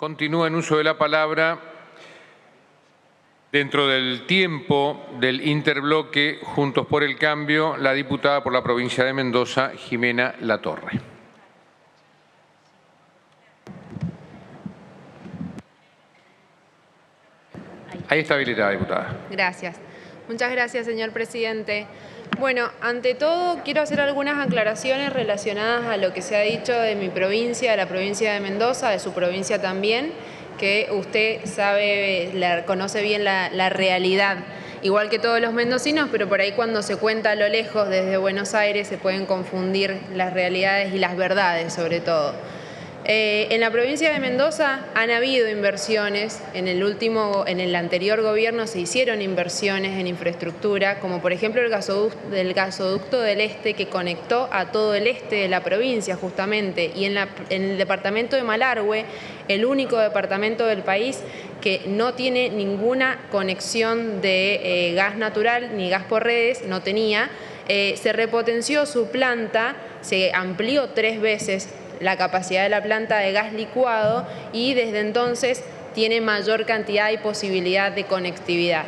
Continúa en uso de la palabra, dentro del tiempo del interbloque Juntos por el Cambio, la diputada por la provincia de Mendoza, Jimena Latorre. Ahí está habilitada, diputada. Gracias. Muchas gracias, señor presidente. Bueno, ante todo quiero hacer algunas aclaraciones relacionadas a lo que se ha dicho de mi provincia, de la provincia de Mendoza, de su provincia también, que usted sabe, conoce bien la realidad, igual que todos los mendocinos, pero por ahí cuando se cuenta a lo lejos desde Buenos Aires se pueden confundir las realidades y las verdades sobre todo. En la provincia de Mendoza han habido inversiones, en el anterior gobierno se hicieron inversiones en infraestructura, como por ejemplo el gasoducto del Este que conectó a todo el este de la provincia justamente, y en el departamento de Malargüe, el único departamento del país que no tiene ninguna conexión de gas natural ni gas por redes, no tenía, se repotenció su planta, se amplió 3 veces la capacidad de la planta de gas licuado y desde entonces tiene mayor cantidad y posibilidad de conectividad.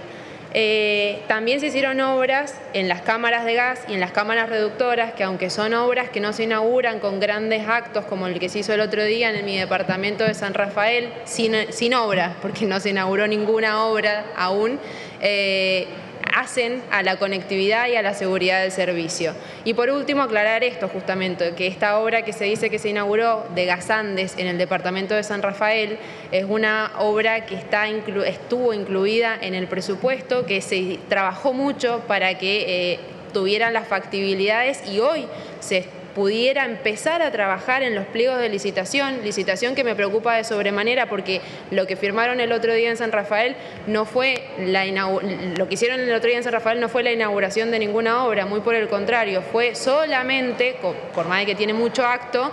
También se hicieron obras en las cámaras de gas y en las cámaras reductoras, que aunque son obras que no se inauguran con grandes actos como el que se hizo el otro día en mi departamento de San Rafael, sin obra, porque no se inauguró ninguna obra aún, hacen a la conectividad y a la seguridad del servicio. Y por último, aclarar esto justamente, que esta obra que se dice que se inauguró de Gas Andes en el departamento de San Rafael es una obra que estuvo incluida en el presupuesto, que se trabajó mucho para que tuvieran las factibilidades y hoy se pudiera empezar a trabajar en los pliegos de licitación que me preocupa de sobremanera porque lo que firmaron el otro día en San Rafael no fue lo que hicieron el otro día en San Rafael no fue la inauguración de ninguna obra, muy por el contrario, fue solamente, por más de que tiene mucho acto,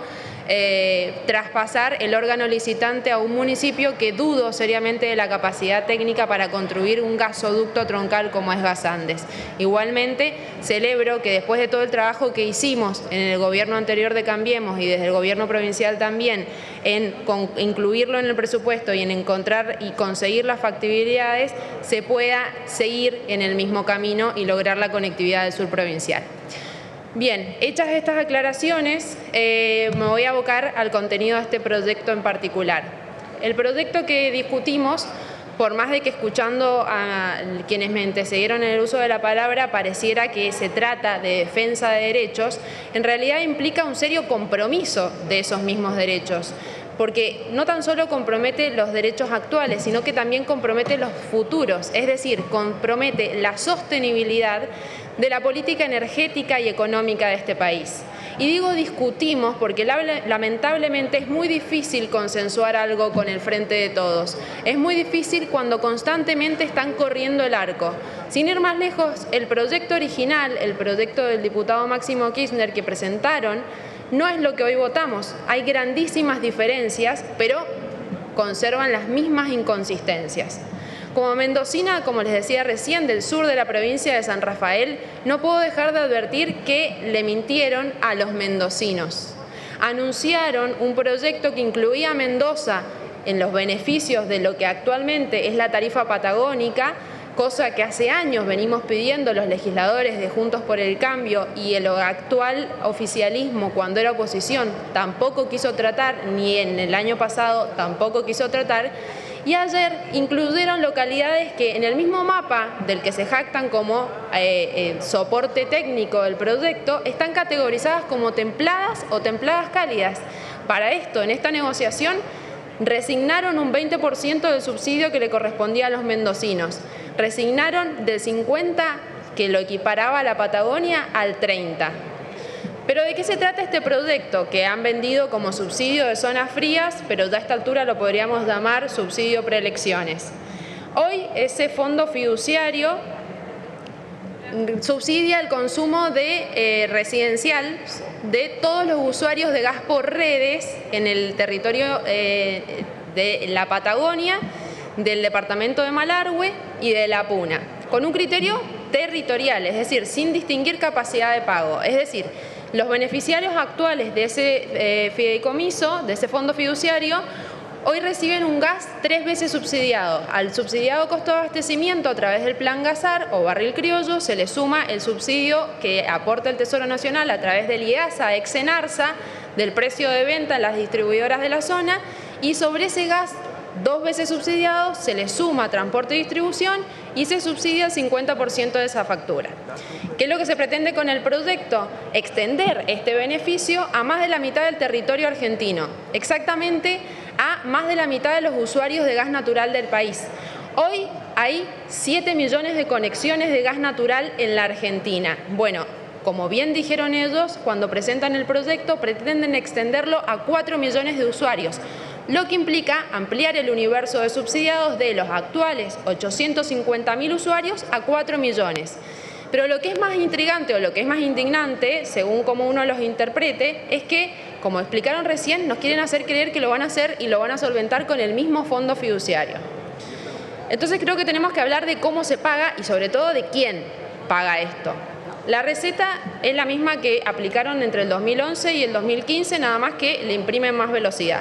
traspasar el órgano licitante a un municipio que dudo seriamente de la capacidad técnica para construir un gasoducto troncal como es Gas Andes. Igualmente, celebro que después de todo el trabajo que hicimos en el gobierno anterior de Cambiemos y desde el gobierno provincial también, en incluirlo en el presupuesto y en encontrar y conseguir las factibilidades, se pueda seguir en el mismo camino y lograr la conectividad del sur provincial. Bien, hechas estas aclaraciones, me voy a abocar al contenido de este proyecto en particular. El proyecto que discutimos, por más de que escuchando a quienes me antecedieron en el uso de la palabra pareciera que se trata de defensa de derechos, en realidad implica un serio compromiso de esos mismos derechos, porque no tan solo compromete los derechos actuales, sino que también compromete los futuros, es decir, compromete la sostenibilidad de la política energética y económica de este país. Y digo discutimos porque lamentablemente es muy difícil consensuar algo con el Frente de Todos. Es muy difícil cuando constantemente están corriendo el arco. Sin ir más lejos, el proyecto original, el proyecto del diputado Máximo Kirchner que presentaron, no es lo que hoy votamos. Hay grandísimas diferencias, pero conservan las mismas inconsistencias. Como mendocina, como les decía recién, del sur de la provincia de San Rafael, no puedo dejar de advertir que le mintieron a los mendocinos. Anunciaron un proyecto que incluía a Mendoza en los beneficios de lo que actualmente es la tarifa patagónica, cosa que hace años venimos pidiendo los legisladores de Juntos por el Cambio y el actual oficialismo cuando era oposición tampoco quiso tratar, ni en el año pasado tampoco quiso tratar. Y ayer incluyeron localidades que en el mismo mapa del que se jactan como soporte técnico del proyecto están categorizadas como templadas o templadas cálidas. Para esto, en esta negociación, resignaron un 20% del subsidio que le correspondía a los mendocinos. Resignaron del 50% que lo equiparaba a la Patagonia al 30%. Pero ¿de qué se trata este proyecto? Que han vendido como subsidio de zonas frías, pero ya a esta altura lo podríamos llamar subsidio preelecciones. Hoy ese fondo fiduciario subsidia el consumo de residencial de todos los usuarios de gas por redes en el territorio de la Patagonia, del departamento de Malargüe y de La Puna, con un criterio territorial, es decir, sin distinguir capacidad de pago. Es decir, los beneficiarios actuales de ese fideicomiso, de ese fondo fiduciario, hoy reciben un gas 3 veces subsidiado. Al subsidiado costo de abastecimiento a través del Plan Gasar o Barril Criollo se le suma el subsidio que aporta el Tesoro Nacional a través del IEASA, ex-ENARSA, del precio de venta en las distribuidoras de la zona, y sobre ese gas 2 veces subsidiado se le suma transporte y distribución y se subsidia el 50% de esa factura. ¿Qué es lo que se pretende con el proyecto? Extender este beneficio a más de la mitad del territorio argentino, exactamente a más de la mitad de los usuarios de gas natural del país. Hoy hay 7 millones de conexiones de gas natural en la Argentina. Bueno, como bien dijeron ellos, cuando presentan el proyecto pretenden extenderlo a 4 millones de usuarios, lo que implica ampliar el universo de subsidiados de los actuales 850.000 usuarios a 4 millones. Pero lo que es más intrigante o lo que es más indignante, según como uno los interprete, es que, como explicaron recién, nos quieren hacer creer que lo van a hacer y lo van a solventar con el mismo fondo fiduciario. Entonces creo que tenemos que hablar de cómo se paga y sobre todo de quién paga esto. La receta es la misma que aplicaron entre el 2011 y el 2015, nada más que le imprimen más velocidad.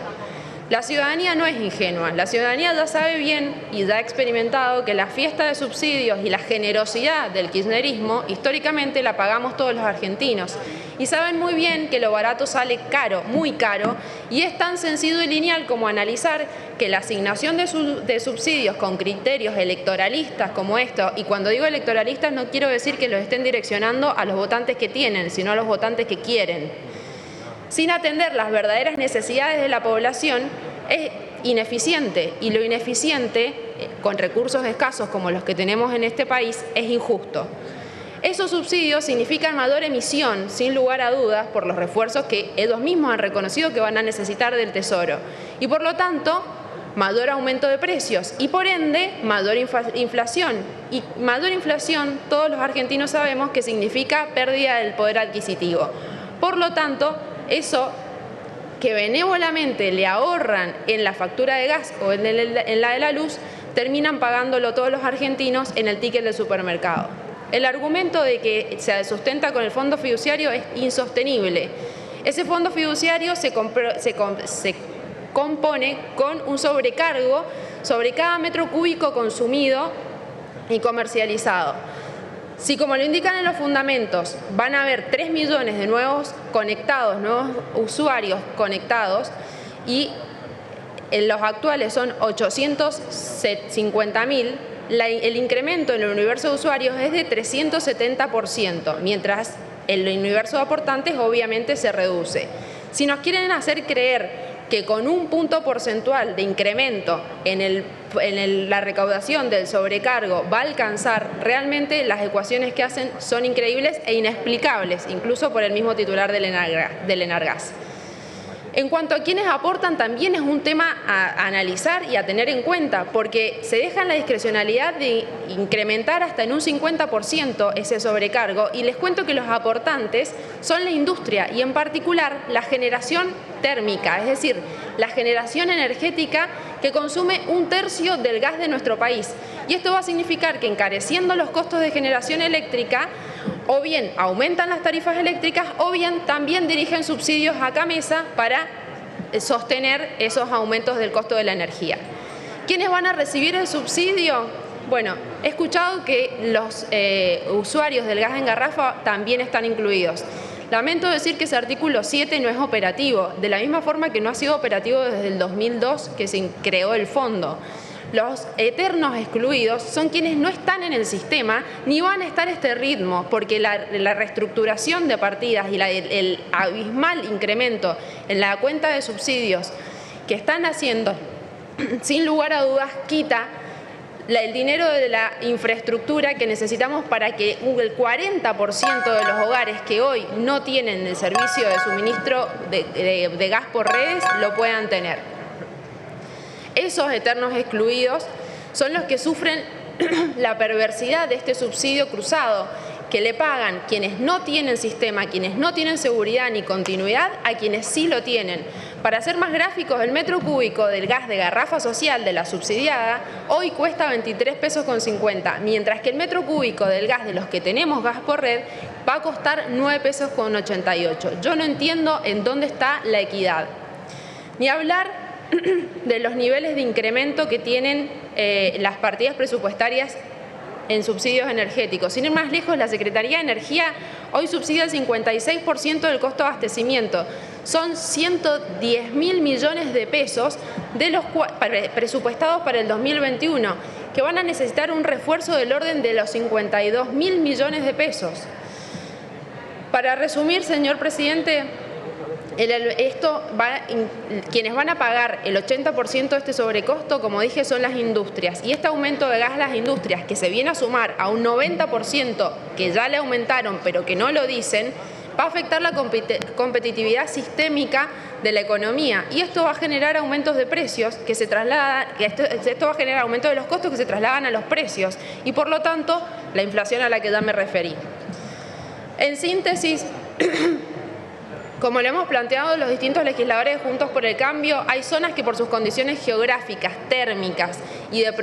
La ciudadanía no es ingenua, la ciudadanía ya sabe bien y ya ha experimentado que la fiesta de subsidios y la generosidad del kirchnerismo históricamente la pagamos todos los argentinos. Y saben muy bien que lo barato sale caro, muy caro, y es tan sencillo y lineal como analizar que la asignación de subsidios con criterios electoralistas como esto, y cuando digo electoralistas no quiero decir que los estén direccionando a los votantes que tienen, sino a los votantes que quieren, sin atender las verdaderas necesidades de la población, es ineficiente, y lo ineficiente, con recursos escasos como los que tenemos en este país, es injusto. Esos subsidios significan mayor emisión, sin lugar a dudas, por los refuerzos que ellos mismos han reconocido que van a necesitar del Tesoro, y por lo tanto, mayor aumento de precios y por ende mayor inflación. Y mayor inflación, todos los argentinos sabemos que significa pérdida del poder adquisitivo. Por lo tanto, eso que benévolamente le ahorran en la factura de gas o en la de la luz, terminan pagándolo todos los argentinos en el ticket del supermercado. El argumento de que se sustenta con el fondo fiduciario es insostenible. Ese fondo fiduciario se compone con un sobrecargo sobre cada metro cúbico consumido y comercializado. Si, como lo indican en los fundamentos, van a haber 3 millones de nuevos conectados, nuevos usuarios conectados, y en los actuales son 850.000, el incremento en el universo de usuarios es de 370%, mientras el universo de aportantes obviamente se reduce. Si nos quieren hacer creer que con un punto porcentual de incremento en la recaudación del sobrecargo va a alcanzar, realmente las ecuaciones que hacen son increíbles e inexplicables, incluso por el mismo titular del Enargas. En cuanto a quienes aportan, también es un tema a analizar y a tener en cuenta, porque se deja en la discrecionalidad de incrementar hasta en un 50% ese sobrecargo, y les cuento que los aportantes son la industria y en particular la generación térmica, es decir, la generación energética que consume 1/3 del gas de nuestro país. Y esto va a significar que, encareciendo los costos de generación eléctrica, o bien aumentan las tarifas eléctricas o bien también dirigen subsidios a Camesa para sostener esos aumentos del costo de la energía. ¿Quiénes van a recibir el subsidio? Bueno, he escuchado que los usuarios del gas en garrafa también están incluidos. Lamento decir que ese artículo 7 no es operativo, de la misma forma que no ha sido operativo desde el 2002 que se creó el fondo. Los eternos excluidos son quienes no están en el sistema ni van a estar a este ritmo, porque la reestructuración de partidas y el abismal incremento en la cuenta de subsidios que están haciendo, sin lugar a dudas, quita el dinero de la infraestructura que necesitamos para que el 40% de los hogares que hoy no tienen el servicio de suministro de gas por redes lo puedan tener. Esos eternos excluidos son los que sufren la perversidad de este subsidio cruzado, que le pagan quienes no tienen sistema, quienes no tienen seguridad ni continuidad, a quienes sí lo tienen. Para ser más gráficos, el metro cúbico del gas de garrafa social de la subsidiada hoy cuesta 23,50 pesos, mientras que el metro cúbico del gas de los que tenemos gas por red va a costar 9,88 pesos. Yo no entiendo en dónde está la equidad. Ni hablar de los niveles de incremento que tienen las partidas presupuestarias en subsidios energéticos. Sin ir más lejos, la Secretaría de Energía hoy subsidia el 56% del costo de abastecimiento. Son 110.000 millones de pesos de los presupuestados para el 2021, que van a necesitar un refuerzo del orden de los 52.000 millones de pesos. Para resumir, señor presidente, quienes van a pagar el 80% de este sobrecosto, como dije, son las industrias. Y este aumento de gas a las industrias, que se viene a sumar a un 90% que ya le aumentaron, pero que no lo dicen, va a afectar la competitividad sistémica de la economía. Y esto va a generar aumentos de precios que se trasladan, esto va a generar aumento de los costos que se trasladan a los precios. Y por lo tanto, la inflación a la que ya me referí. En síntesis, como lo hemos planteado los distintos legisladores de Juntos por el Cambio, hay zonas que por sus condiciones geográficas, térmicas y de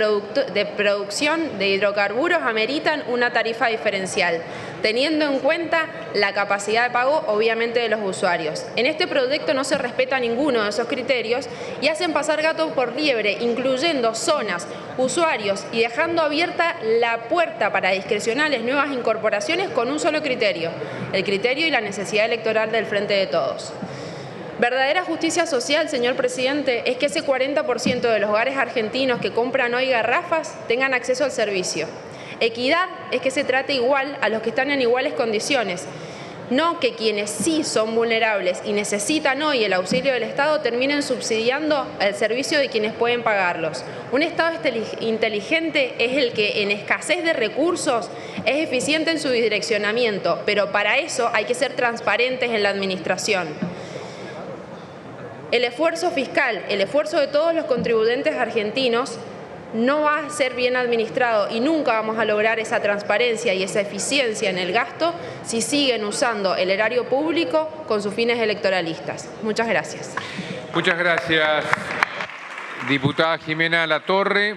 producción de hidrocarburos ameritan una tarifa diferencial, teniendo en cuenta la capacidad de pago, obviamente, de los usuarios. En este proyecto no se respeta ninguno de esos criterios y hacen pasar gato por liebre, incluyendo zonas, usuarios y dejando abierta la puerta para discrecionales nuevas incorporaciones con un solo criterio, el criterio y la necesidad electoral del Frente de Todos. Verdadera justicia social, señor presidente, es que ese 40% de los hogares argentinos que compran hoy garrafas tengan acceso al servicio. Equidad es que se trate igual a los que están en iguales condiciones, no que quienes sí son vulnerables y necesitan hoy el auxilio del Estado terminen subsidiando el servicio de quienes pueden pagarlos. Un Estado inteligente es el que en escasez de recursos es eficiente en su direccionamiento, pero para eso hay que ser transparentes en la administración. El esfuerzo fiscal, el esfuerzo de todos los contribuyentes argentinos no va a ser bien administrado y nunca vamos a lograr esa transparencia y esa eficiencia en el gasto si siguen usando el erario público con sus fines electoralistas. Muchas gracias. Muchas gracias, diputada Jimena Latorre.